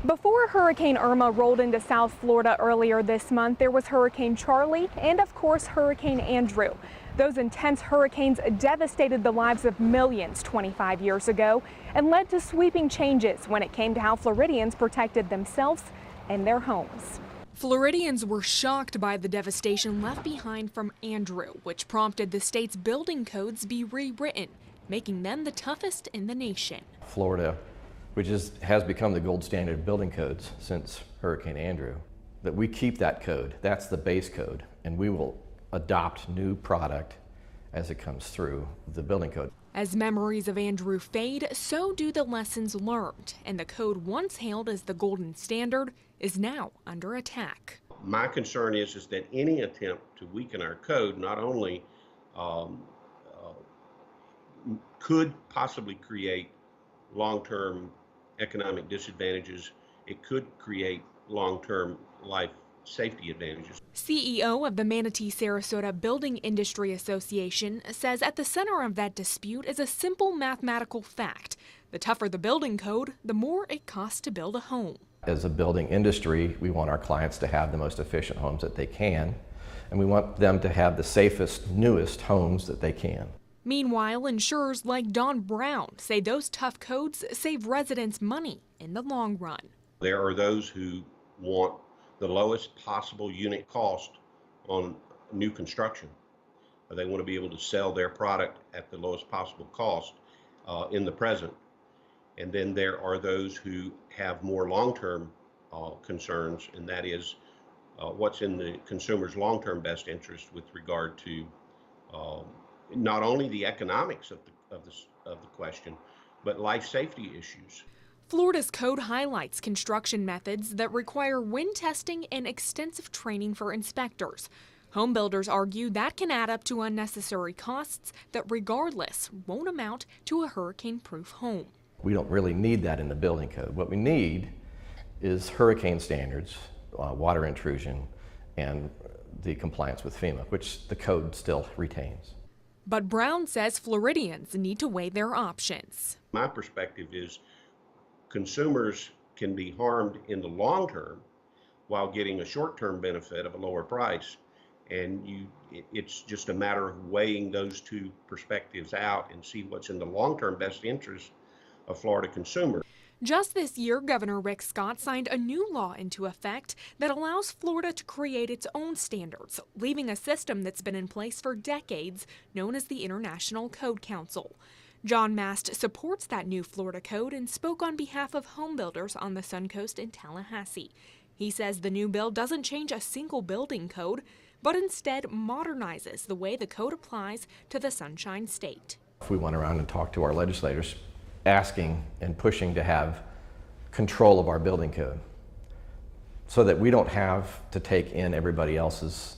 Before Hurricane Irma rolled into South Florida earlier this month, there was Hurricane Charley and, of course, Hurricane Andrew. Those intense hurricanes devastated the lives of millions 25 years ago and led to sweeping changes when it came to how Floridians protected themselves and their homes. Floridians were shocked by the devastation left behind from Andrew, which prompted the state's building codes be rewritten, making them the toughest in the nation. Florida, which has become the gold standard of building codes since Hurricane Andrew, that we keep that code. That's the base code, and we will adopt new product as it comes through the building code. As memories of Andrew fade, so do the lessons learned, and the code once hailed as the golden standard is now under attack. My concern is that any attempt to weaken our code not only could possibly create long-term economic disadvantages, it could create long-term life safety advantages. CEO of the Manatee Sarasota Building Industry Association says at the center of that dispute is a simple mathematical fact. The tougher the building code, the more it costs to build a home. As a building industry, we want our clients to have the most efficient homes that they can, and we want them to have the safest, newest homes that they can. Meanwhile, insurers like Don Brown say those tough codes save residents money in the long run. There are those who want the lowest possible unit cost on new construction. They want to be able to sell their product at the lowest possible cost in the present. And then there are those who have more long-term concerns, and that is what's in the consumer's long-term best interest with regard to not only the economics of the question, but life safety issues. Florida's code highlights construction methods that require wind testing and extensive training for inspectors. Home builders argue that can add up to unnecessary costs that regardless won't amount to a hurricane-proof home. We don't really need that in the building code. What we need is hurricane standards, water intrusion, and the compliance with FEMA, which the code still retains. But Brown says Floridians need to weigh their options. My perspective is consumers can be harmed in the long term while getting a short-term benefit of a lower price. And it's just a matter of weighing those two perspectives out and see what's in the long-term best interest of Florida consumers. Just this year, Governor Rick Scott signed a new law into effect that allows Florida to create its own standards, leaving a system that's been in place for decades, known as the International Code Council. John Mast supports that new Florida code and spoke on behalf of home builders on the Suncoast in Tallahassee. He says the new bill doesn't change a single building code, but instead modernizes the way the code applies to the Sunshine State. If we went around and talked to our legislators, asking and pushing to have control of our building code so that we don't have to take in everybody else's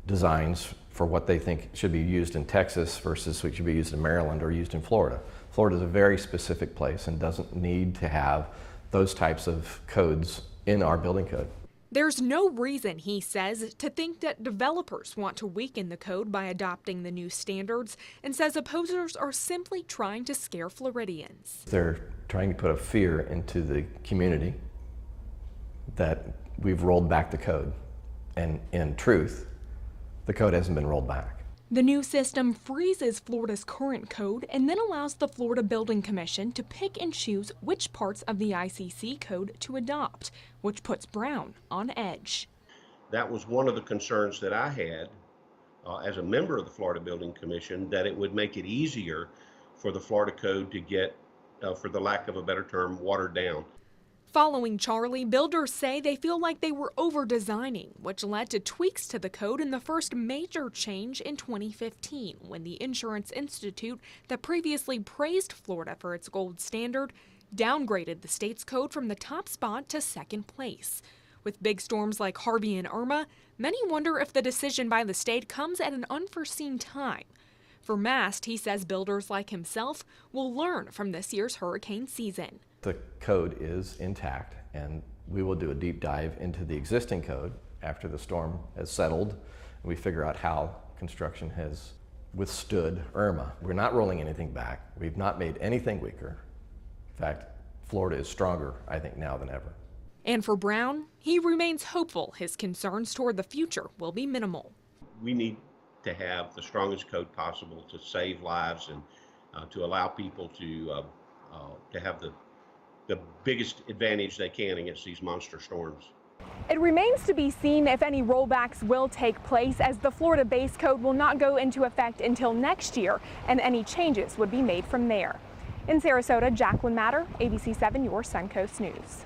designs for what they think should be used in Texas versus what should be used in Maryland or used in Florida. Florida is a very specific place and doesn't need to have those types of codes in our building code. There's no reason, he says, to think that developers want to weaken the code by adopting the new standards, and says opposers are simply trying to scare Floridians. They're trying to put a fear into the community that we've rolled back the code, and in truth, the code hasn't been rolled back. The new system freezes Florida's current code and then allows the Florida Building Commission to pick and choose which parts of the ICC code to adopt, which puts Brown on edge. That was one of the concerns that I had as a member of the Florida Building Commission, that it would make it easier for the Florida code to get, for the lack of a better term, watered down. Following Charley, builders say they feel like they were over-designing, which led to tweaks to the code in the first major change in 2015, when the Insurance Institute, that previously praised Florida for its gold standard, downgraded the state's code from the top spot to second place. With big storms like Harvey and Irma, many wonder if the decision by the state comes at an unforeseen time. For Mast, he says builders like himself will learn from this year's hurricane season. The code is intact, and we will do a deep dive into the existing code after the storm has settled and we figure out how construction has withstood Irma. We're not rolling anything back. We've not made anything weaker. In fact, Florida is stronger, I think, now than ever. And for Brown, he remains hopeful his concerns toward the future will be minimal. We need to have the strongest code possible to save lives and to allow people to have the biggest advantage they can against these monster storms. It remains to be seen if any rollbacks will take place, as the Florida base code will not go into effect until next year, and any changes would be made from there. In Sarasota, Jacqueline Matter, ABC 7, your Suncoast News.